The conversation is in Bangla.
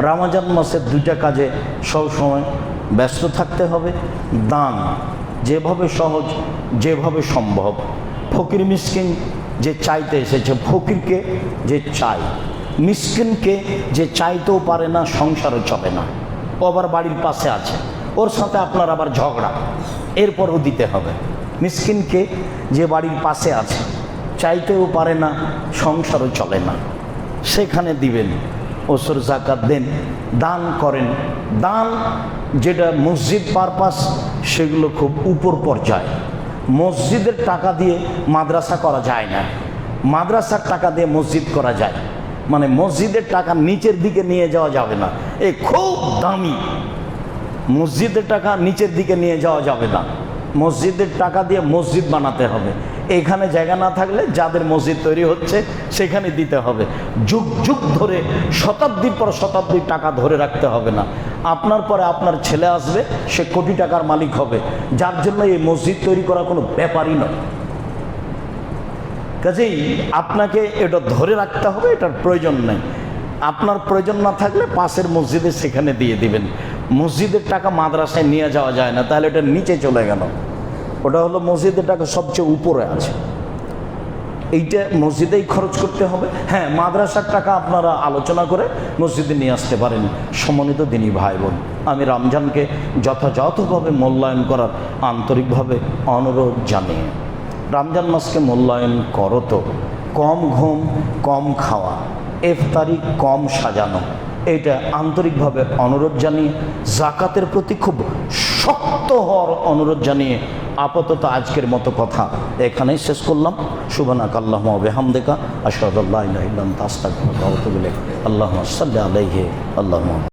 রমজান মাসের দুইটা কাজে সবসময় ব্যস্ত থাকতে হবে। দান যেভাবে সহজ, যেভাবে সম্ভব। ফকির মিসকিন যে চাইতে এসেছে, ফকিরকে যে চাই, মিসকিনকে যে চাইতেও পারে না, সংসারও চলে না, ও আবার বাড়ির পাশে আছে, ওর সাথে আপনার আবার ঝগড়া, এরপরও দিতে হবে। মিসকিনকে যে বাড়ির পাশে আছে, চাইতেও পারে না, সংসারও চলে না, সেখানে দিবেন। ওসর জাকাত দেন, দান করেন। দান যেটা মসজিদ পারপাস, সেগুলো খুব উপর পর্যায়ে। মসজিদের টাকা দিয়ে মাদ্রাসা করা যায় না, মাদ্রাসার টাকা দিয়ে মসজিদ করা যায়, মানে মসজিদের টাকা নিচের দিকে নিয়ে যাওয়া যাবে না, এ খুব দামি। মসজিদের টাকা নিচের দিকে নিয়ে যাওয়া যাবে না, মসজিদের টাকা দিয়ে মসজিদ বানাতে হবে। এখানে জায়গা না থাকলে যাদের মসজিদ তৈরি হচ্ছে সেখানে দিতে হবে। যুগ যুগ ধরে, শতাব্দীর পর শতাব্দী টাকা ধরে রাখতে হবে না। আপনার পরে আপনার ছেলে আসবে, সে কোটি টাকার মালিক হবে, যার জন্য এই মসজিদ তৈরি করা কোনো ব্যাপারই নয়। কাজেই আপনাকে এটা ধরে রাখতে হবে, এটার প্রয়োজন নেই। আপনার প্রয়োজন না থাকলে পাশের মসজিদে সেখানে দিয়ে দিবেন। মসজিদের টাকা মাদ্রাসায় নিয়ে যাওয়া যায় না, তাহলে এটা নিচে চলে গেল। ওটা হলো মসজিদের টাকা সবচেয়ে উপরে আছে, এইটা মসজিদেই খরচ করতে হবে। হ্যাঁ, মাদ্রাসার টাকা আপনারা আলোচনা করে মসজিদে নিয়ে আসতে পারেন। সম্মানিত দিনী ভাই বোন, আমি রমজানকে যথাযথভাবে মূল্যায়ন করার আন্তরিকভাবে অনুরোধ জানিয়ে, রমজান মাসকে মূল্যায়ন করো তো। কম ঘুম, কম খাওয়া, ইফতারি কম সাজানো, এটা আন্তরিকভাবে অনুরোধ জানিয়ে, জাকাতের প্রতি খুব শক্ত হওয়ার অনুরোধ জানিয়ে আপাতত আজকের মতো কথা এখানেই শেষ করলাম। সুবহানাকা আল্লাহুম্মা ওয়া বিহামদিকা আশহাদু আল্লা ইলাহা ইল্লা আনতা আস্তাগফিরুকা ওয়া আতুবু ইলাইক। আল্লাহুম্মা সাল্লি আলাইহি আল্লাহুম্মা